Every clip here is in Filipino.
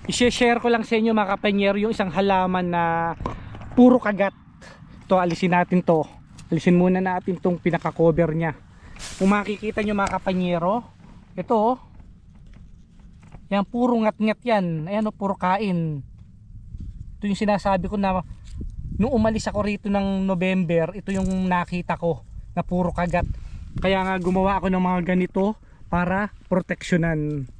I-share ko lang sa inyo mga kapanyero yung isang halaman na puro kagat. Ito, alisin natin to. Alisin muna natin tong pinaka-cover niya. Kung makikita nyo mga kapanyero, ito oh, yan puro ngat-ngat yan. Ayan oh, puro kain. Ito yung sinasabi ko na nung umalis ako rito ng November, ito yung nakita ko na puro kagat. Kaya nga gumawa ako ng mga ganito para proteksyonan.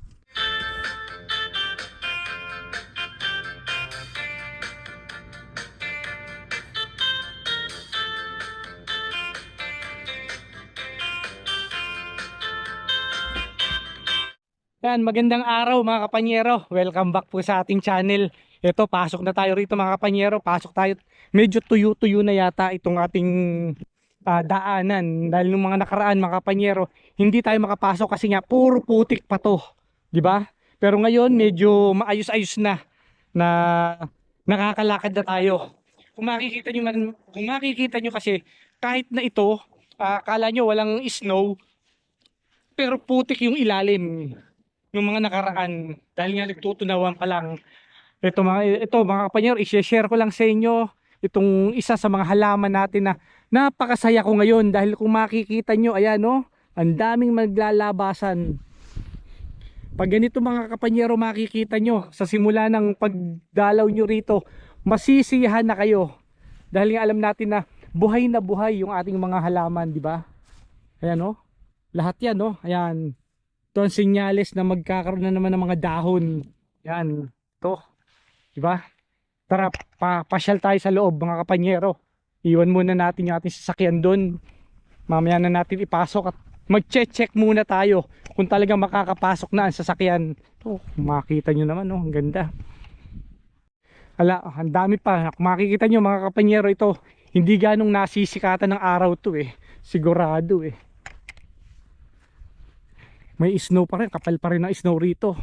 Yan, magandang araw mga kapanyero. Welcome back po sa ating channel. Ito, pasok na tayo rito mga kapanyero. Pasok tayo. Medyo tuyo-tuyo na yata itong ating daanan. Dahil nung mga nakaraan mga kapanyero, hindi tayo makapasok kasi nga puro putik pa to. Diba? Pero ngayon medyo maayos-ayos na nakakalakad na tayo. Kung makikita nyo kasi kahit na ito, akala nyo walang snow, pero putik yung ilalim ng mga nakaraan dahil nga nagtutunawan pa lang. Ito mga kapanyero, i-share ko lang sa inyo itong isa sa mga halaman natin na napakasaya ko ngayon dahil kung makikita nyo, ayan no, ang daming maglalabasan. Pag ganito mga kapanyero makikita nyo sa simula ng pagdalaw nyo rito, masisiyahan na kayo dahil nga alam natin na buhay yung ating mga halaman, di ba? Ayan no, lahat yan no, ayan. Ito ang senyales na magkakaroon na naman ng mga dahon. Yan. Ito. Diba? Tara, pasyal tayo sa loob mga kapanyero. Iwan muna natin yung ating sasakyan doon. Mamaya na natin ipasok at mag-check muna tayo kung talagang makakapasok na ang sasakyan. Ito, makikita nyo naman, oh, ang ganda. Ala, ang dami pa. Kung makikita nyo mga kapanyero, ito, hindi ganong nasisikatan ng araw to eh. Sigurado eh. May snow pa rin, kapal pa rin ang snow rito.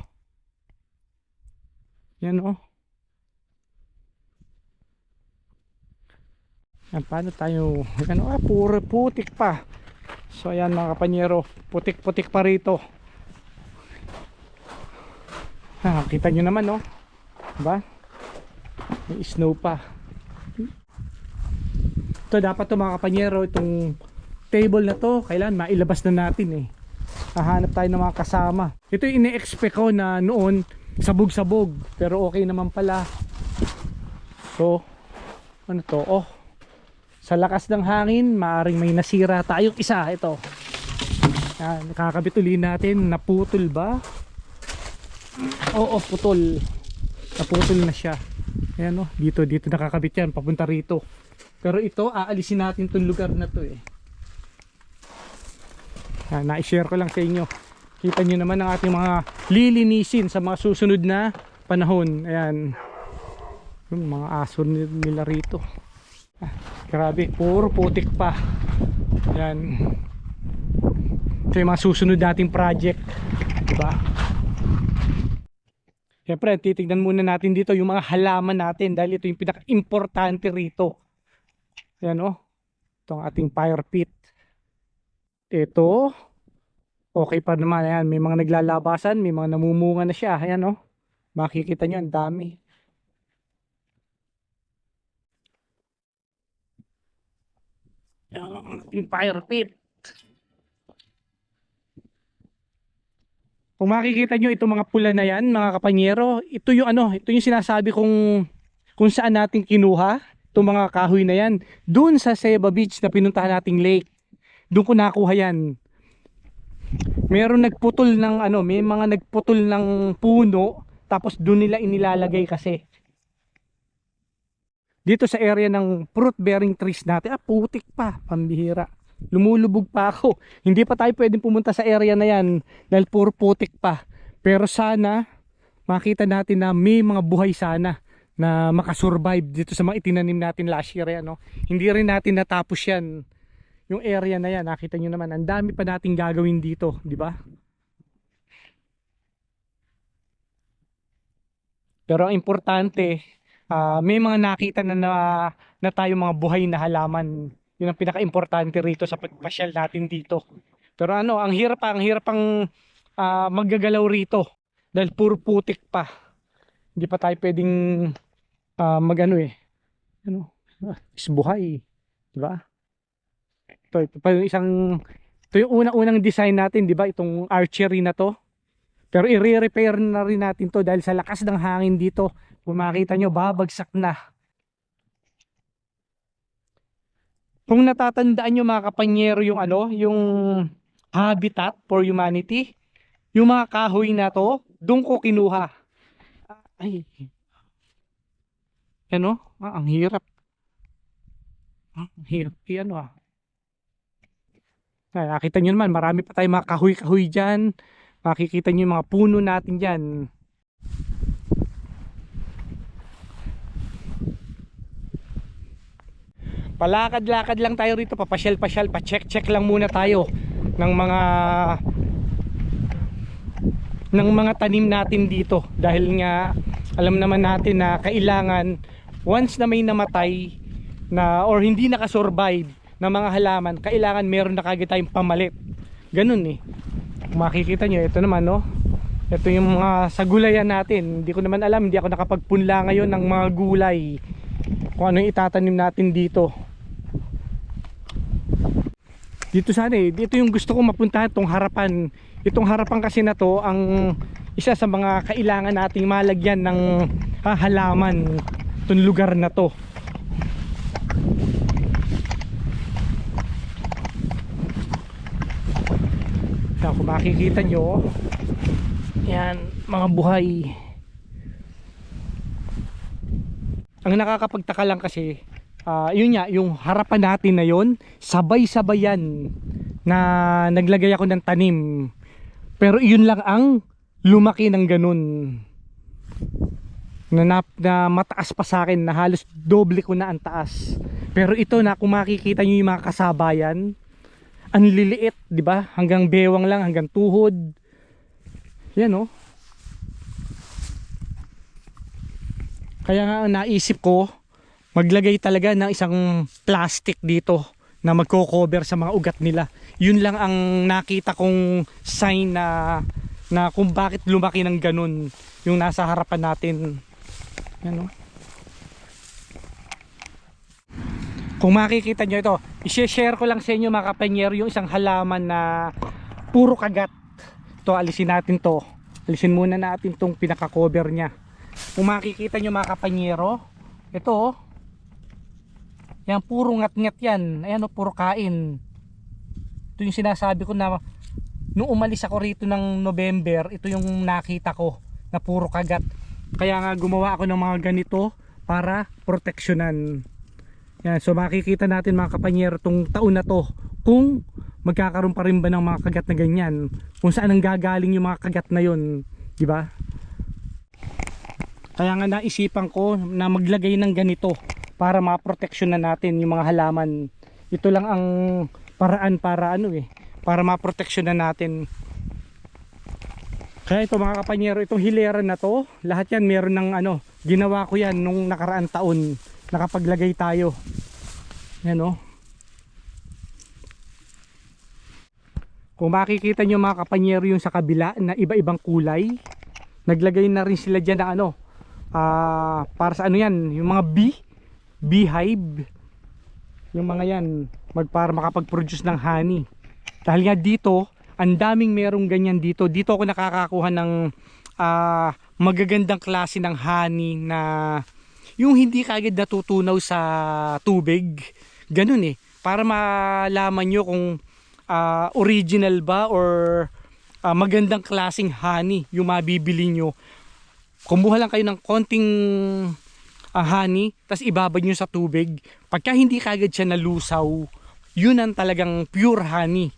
Yan oh. Yan, paano tayo, ano, puro putik pa. So ayan mga kapanyero, putik-putik pa rito. Kita nyo naman oh. Diba? May snow pa. Ito dapat to mga kapanyero, itong table na to, kailan mailabas na natin eh. Hahanap tayo ng mga kasama. Ito yung ine-expect ko na noon sabog-sabog, pero okay naman pala. So ano to, oh, sa lakas ng hangin maaring may nasira tayong isa. Ito yan, nakakabit uli natin. Naputol ba? Oo, putol. Naputol na siya. Ayan oh, dito nakakabit yan papunta rito. Pero ito aalisin natin tong lugar na to eh. Na-share ko lang sa inyo. Kita nyo naman ang ating mga lilinisin sa mga susunod na panahon. Ayan, yung mga aso nila rito. Grabe, puro putik pa. Ayan, ito yung mga susunod nating project, diba? Siyempre titignan muna natin dito yung mga halaman natin dahil ito yung pinaka-importante rito. Ayan oh, itong ating fire pit. Ito okay pa naman. Ayan, may mga naglalabasan, may mga namumunga na siya. Ayan oh, makikita nyo ang dami. Yung fire pit, kung makikita nyo itong mga pula na yan mga kapanyero, ito yung ano, ito yung sinasabi kung saan natin kinuha itong mga kahoy na yan. Doon sa Ceiba Beach na pinuntahan nating lake, doon ko nakuha yan. Meron nagputol ng ano, may mga nagputol ng puno tapos doon nila inilalagay kasi. Dito sa area ng fruit bearing trees natin, putik pa, pambihira. Lumulubog pa ako. Hindi pa tayo pwedeng pumunta sa area na yan dahil puro putik pa. Pero sana makita natin na may mga buhay sana na makasurvive dito sa mga itinanim natin last year yan, no? Hindi rin natin natapos yan. Yung area na yan, nakita nyo naman, ang dami pa nating gagawin dito, di ba? Pero ang importante, may mga nakita na tayo mga buhay na halaman. Yun ang pinaka-importante rito sa pagpasyal natin dito. Pero ano, ang hirap pang maggagalaw rito dahil puro putik pa. Hindi pa tayo pwedeng magano ano, isbuhay, di ba? Ito pa yung ito yung unang-unang design natin, di ba? Itong archery na to. Pero i-repair na rin natin to dahil sa lakas ng hangin dito. Kung makita nyo, babagsak na. Kung natatandaan nyo mga kapanyero yung yung Habitat for Humanity, yung mga kahoy na to, doon ko kinuha. Ay, ang hirap. Ang hirap, Ay, nakita nyo naman, marami pa tayong mga kahoy-kahoy dyan. Makikita nyo yung mga puno natin dyan. Palakad-lakad lang tayo rito, papasyal-pasyal, pa-check-check lang muna tayo ng mga tanim natin dito. Dahil nga, alam naman natin na kailangan, once na may namatay, or hindi nakasurvive na mga halaman, kailangan meron na kagad tayong pamalit. Ganun Kung makikita nyo, ito naman ito yung mga sa gulayan natin. Hindi ko naman alam, hindi ako nakapagpunla ngayon ng mga gulay, kung ano yung itatanim natin dito. Dito sana dito yung gusto kong mapuntahan, itong harapan. Itong harapan kasi na to, ang isa sa mga kailangan nating malagyan ng halaman, itong lugar na to. Kung makikita nyo, yan, mga buhay. Ang nakakapagtaka lang kasi, yun nga, yung harapan natin na yun, sabay-sabayan na naglagay ako ng tanim. Pero yun lang ang lumaki ng ganun. Na mataas pa sa akin, na halos doble ko na ang taas. Pero ito na, kung makikita nyo yung mga kasabayan, ang liliit, di ba? Hanggang bewang lang, hanggang tuhod. Yan Kaya nga naisip ko, maglagay talaga ng isang plastic dito na magko-cover sa mga ugat nila. Yun lang ang nakita kong sign na kung bakit lumaki ng ganun yung nasa harapan natin. Yan Kung makikita nyo ito, i-share ko lang sa inyo mga kapanyero yung isang halaman na puro kagat. Ito, alisin natin to. Alisin muna natin tong pinaka-cover nya. Kung makikita nyo mga kapanyero, ito yan, puro ngat-ngat yan. Ayan puro kain. Ito yung sinasabi ko na nung umalis ako rito ng November, ito yung nakita ko na puro kagat. Kaya nga gumawa ako ng mga ganito para proteksyonan. Yan, so makikita natin mga kapanyero tong taon na to kung magkakaroon pa rin ba ng mga kagat na ganyan, kung saan ang gagaling yung mga kagat na yun, di ba? Kaya nga naisipan ko na maglagay ng ganito para maproteksyonan natin yung mga halaman. Ito lang ang paraan para para maproteksyonan natin. Kaya ito mga kapanyero, itong hilera na to, lahat yan meron ng ginawa ko yan nung nakaraang taon, nakapaglagay tayo. Yan Kung makikita nyo mga kapanyero yung sa kabila na iba-ibang kulay, naglagay na rin sila dyan ng para sa yan, yung mga beehive, yung mga yan, para makapag-produce ng honey. Dahil nga dito, ang daming merong ganyan dito. Dito ako nakakakuha ng magagandang klase ng honey na yung hindi kagad natutunaw sa tubig. Ganun para malaman nyo kung original ba or magandang klaseng honey yung mabibili nyo. Kumuha lang kayo ng konting honey, tas ibabad nyo sa tubig. Pagka hindi kagad siya nalusaw, yun ang talagang pure honey.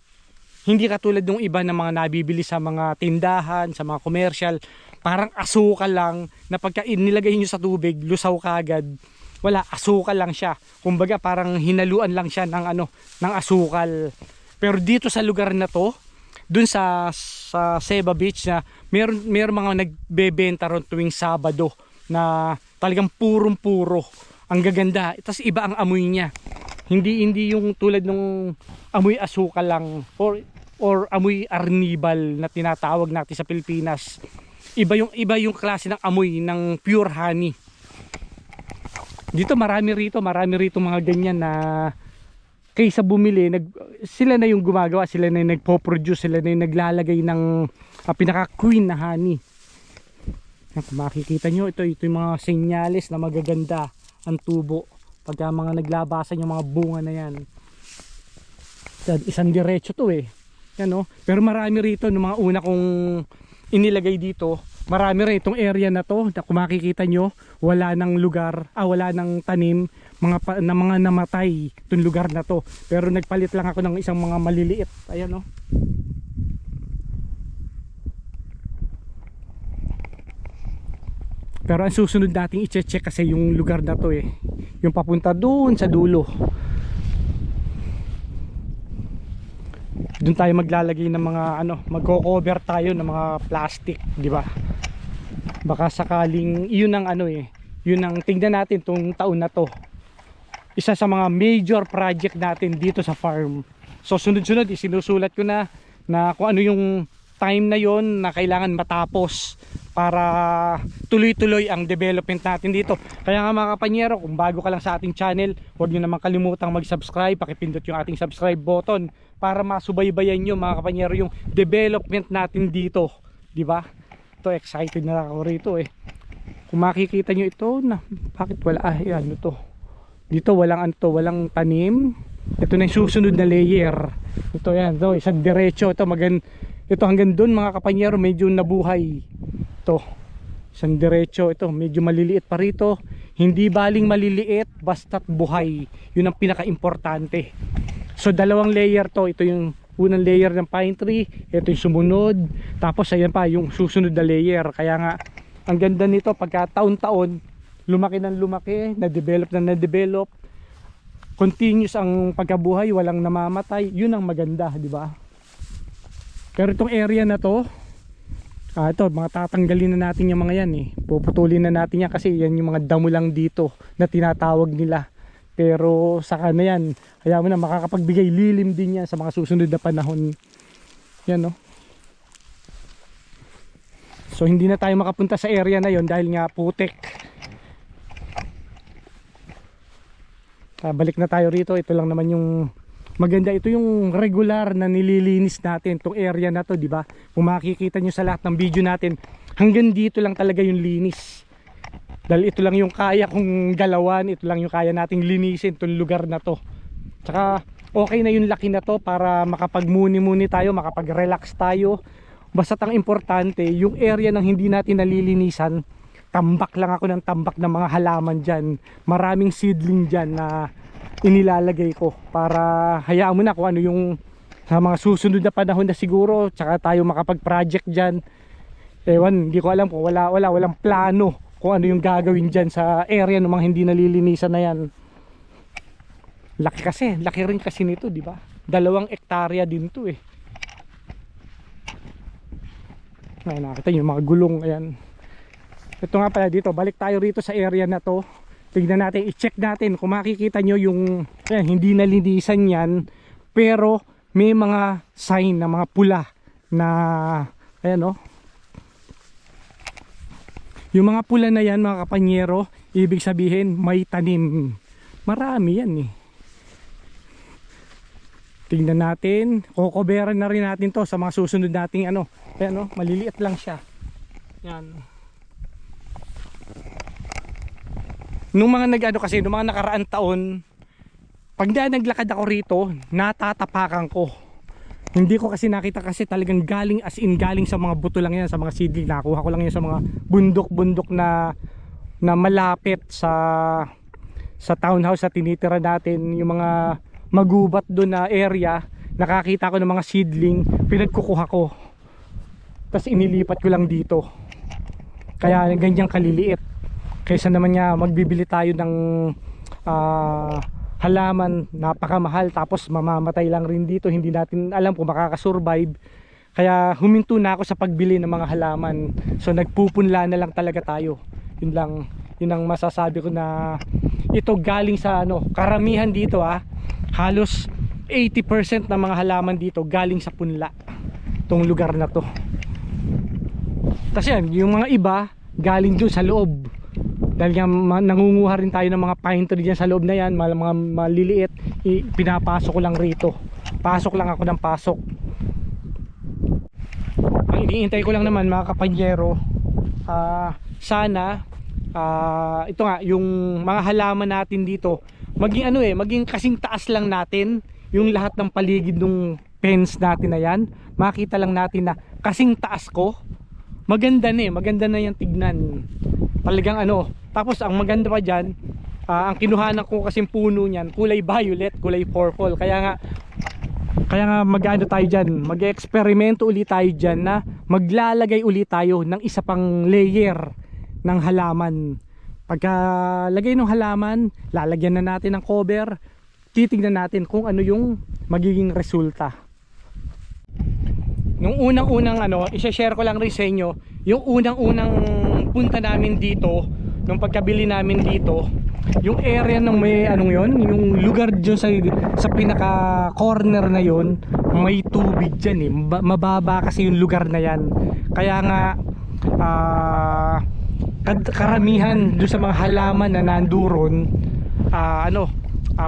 Hindi katulad ng iba na mga nabibili sa mga tindahan, sa mga commercial, parang asukal lang na pagka nilagay nyo sa tubig, lusaw kagad. Wala, asukal lang siya. Kumbaga parang hinaluan lang siya ng ng asukal. Pero dito sa lugar na to, dun sa Ceiba Beach, na meron mga nagbebenta ron tuwing Sabado na talagang purong-puro. Ang gaganda. Tapos iba ang amoy niya. Hindi yung tulad ng amoy asukal lang or amoy arnibal na tinatawag natin sa Pilipinas. iba yung klase ng amoy ng pure honey. Dito marami rito mga ganyan na kaysa bumili, sila na yung gumagawa, sila na yung nagpo-produce, sila na yung naglalagay ng pinaka queen na honey. Kung makikita nyo, ito yung mga senyales na magaganda ang tubo pagka mga naglabasan yung mga bunga na yan. Isang diretso to yan, no? Pero marami rito ng mga una kong inilagay dito. Marami rin itong area na to, na kung makikita nyo, wala nang lugar, wala nang tanim, mga namatay itong lugar na to. Pero nagpalit lang ako ng isang mga maliliit. Ayan, no? Pero ang susunod nating i-check kasi yung lugar na to yung papunta doon sa dulo. Doon tayo maglalagay ng mga magko-cover tayo ng mga plastic, di ba? Baka sakaling yun ang yun ang tingnan natin tong taon na to. Isa sa mga major project natin dito sa farm. So sunod-sunod isinusulat ko na kung ano yung time na yon na kailangan matapos para tuloy-tuloy ang development natin dito. Kaya nga mga kapanyero, kung bago ka lang sa ating channel, huwag nyo naman kalimutang mag-subscribe, pakipindot yung ating subscribe button para masubaybayan nyo mga kapanyero yung development natin dito, di ba? Ito, excited na ako rito Kung makikita nyo ito, bakit wala ano to? Dito walang tanim. Ito na yung susunod na layer. Ito yan, isang diretso. Ito hanggang doon mga kapanyero, medyo nabuhay. Ito, isang diretso. Ito, medyo maliliit pa rito. Hindi baling maliliit, basta't buhay. Yun ang pinaka-importante. So dalawang layer to. Ito yung unang layer ng pine tree. Ito yung sumunod. Tapos ayan pa yung susunod na layer. Kaya nga, ang ganda nito pagka taon-taon, lumaki ng lumaki, na-develop na na-develop. Continuous ang pagkabuhay, walang namamatay. Yun ang maganda, di ba? Pero itong area na to, ito, mga tatanggalin na natin yung mga yan Puputulin na natin yan kasi yan yung mga damo lang dito na tinatawag nila. Pero saka na yan, kaya mo na makakapagbigay lilim din yan sa mga susunod na panahon. Yan, no? So hindi na tayo makapunta sa area na yon dahil nga putik. Balik na tayo rito. Ito lang naman yung maganda. Ito yung regular na nililinis natin itong area na to, di ba? Kung makikita nyo sa lahat ng video natin, hanggang dito lang talaga yung linis. Dahil ito lang yung kaya kong galawan, ito lang yung kaya nating linisin itong lugar na to. Tsaka okay na yung laki na to para makapagmuni-muni tayo, makapag-relax tayo. Basta ang importante, yung area ng hindi natin nalilinisan, tambak lang ako ng tambak ng mga halaman dyan. Maraming seedling dyan na inilalagay ko para hayaan mo na kung ano yung sa mga susunod na panahon na siguro, tsaka tayo makapag-project dyan. Ewan, hindi ko alam kung walang plano kung ano yung gagawin dyan sa area ng mga hindi nalilinisan na yan. Laki rin kasi nito, di ba? 2 hektarya din to Ay, nakita nyo yung mga gulong, ayan. Ito nga pala dito, balik tayo rito sa area na to. Tignan natin, i-check natin kung makikita nyo yung hindi nalinisan yan, pero may mga sign na mga pula na ayan yung mga pula na yan mga kapanyero, ibig sabihin may tanim. Marami yan tignan natin, kukoberan na rin natin to sa mga susunod nating ayan maliliit lang siya yan. Nung mga nung mga nakaraan taon, pag naglakad ako rito, natatapakan ko. Hindi ko kasi nakita kasi talagang galing as in galing sa mga buto lang yan, sa mga seedling. Nakuha ko lang yan sa mga bundok-bundok na malapit sa townhouse na tinitira natin, yung mga magubat doon na area. Nakakita ko ng mga seedling, pinagkukuha ko. Tapos inilipat ko lang dito. Kaya ganyang kaliliit. Kaysa naman nga magbibili tayo ng halaman napakamahal tapos mamamatay lang rin dito, hindi natin alam kung makakasurvive. Kaya huminto na ako sa pagbili ng mga halaman. So nagpupunla na lang talaga tayo. Yun ang masasabi ko na ito galing sa karamihan dito halos 80% ng mga halaman dito galing sa punla. Itong lugar na to. Tapos yan, yung mga iba galing dun sa loob. Dahil nga nangunguha rin tayo ng mga pine tree dyan sa loob na yan, mga maliliit, pinapasok ko lang rito. Pasok lang ako ng pasok. Ang iniintay ko lang naman mga kapanyero, sana ito nga, yung mga halaman natin dito maging maging kasing taas lang natin yung lahat ng paligid ng fence natin na yan. Makita lang natin na kasing taas ko. Maganda na yung tignan. Talagang tapos ang maganda pa dyan, ang kinuhanan ko kasing puno niyan, kulay violet, kulay purple. Kaya nga mag-ano tayo dyan, mag-eksperimento ulit tayo dyan na maglalagay ulit tayo ng isa pang layer ng halaman. Pagka lagay ng halaman, lalagyan na natin ng cover, titignan natin kung ano yung magiging resulta. Nung unang-unang i-share ko lang rin sa inyo, yung unang-unang punta namin dito, nung pagkabili namin dito, yung area ng may yung lugar dyan sa pinaka corner na yon, may tubig dyan mababa kasi yung lugar na yan. Kaya nga karamihan doon sa mga halaman na nanduron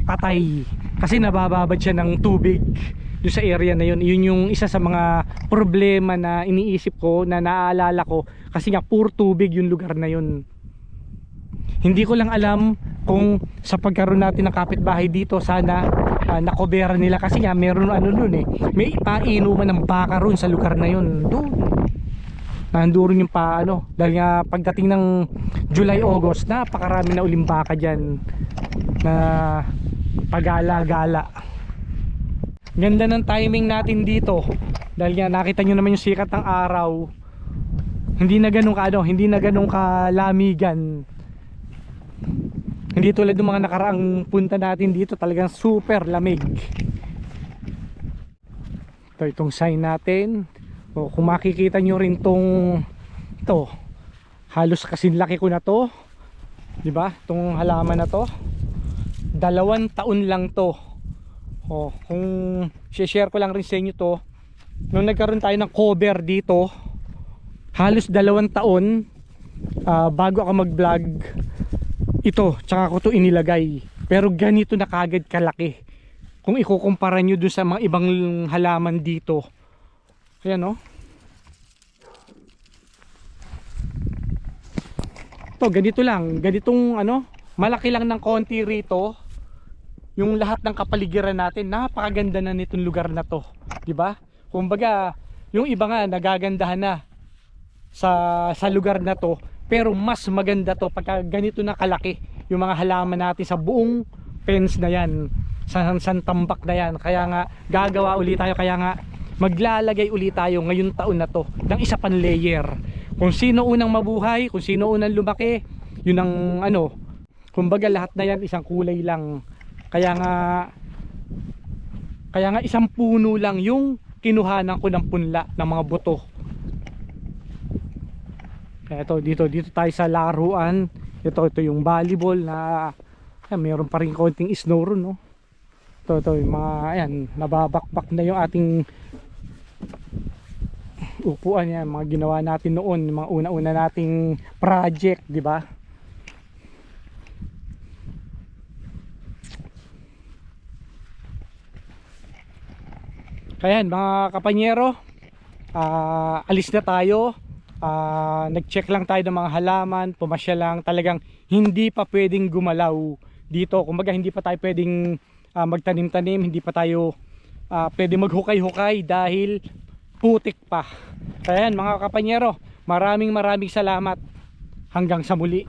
patay kasi nabababad siya ng tubig doon sa area na yun. Yun yung isa sa mga problema na iniisip ko, na naaalala ko, kasi nga puro tubig yung lugar na yun. Hindi ko lang alam kung sa pagkaroon natin ng kapitbahay dito, sana nakobera nila, kasi nga meron may painuman ng baka ron sa lugar na yun. Doon nanduron yung dahil nga pagdating ng July, August, napakarami na uling baka dyan na pagala-gala. Ganda ng timing natin dito dahil nga nakita nyo naman yung sikat ng araw. Hindi na ganun kalamigan. Hindi tulad ng mga nakaraang punta natin dito, talagang super lamig. Itong sign natin. Kung makikita nyo rin ito, halos kasing laki ko na to, di ba? Itong halaman na to, 2 taon lang to. Kung share ko lang rin sa inyo to, nung nagkaroon tayo ng cover dito, halos 2 taon bago ako mag vlog ito, tsaka ko to inilagay. Pero ganito na kagad kalaki kung ikukumpara nyo dun sa mga ibang halaman dito. Ayan to, ganito lang, ganitong malaki lang ng konti rito. Yung lahat ng kapaligiran natin, napakaganda na nitong lugar na to, di ba? Kumbaga, yung iba nga nagagandahan na sa lugar na to, pero mas maganda to pagka ganito na kalaki yung mga halaman natin sa buong fence na yan, sa tambak na yan. Kaya nga gagawa ulit tayo, kaya nga maglalagay ulit tayo ngayong taon na to ng isa pang layer. Kung sino unang mabuhay, kung sino unang lumaki, yun ang kumbaga lahat na yan isang kulay lang. Kaya nga isang puno lang yung kinuhanan ko ng punla ng mga buto. Kaya dito tayo sa laruan. Ito yung volleyball na mayroon pa rin konting snow ron, Ito yung mga nababakbak na yung ating upuan yan, mga ginawa natin noon, mga una-una nating project, di ba? Kaya mga kapanyero, alis na tayo. Nag-check lang tayo ng mga halaman, pumasya lang, talagang hindi pa pwedeng gumalaw dito. Kumbaga hindi pa tayo pwedeng magtanim-tanim, hindi pa tayo pwedeng maghukay-hukay dahil putik pa. Kaya mga kapanyero, maraming salamat. Hanggang sa muli.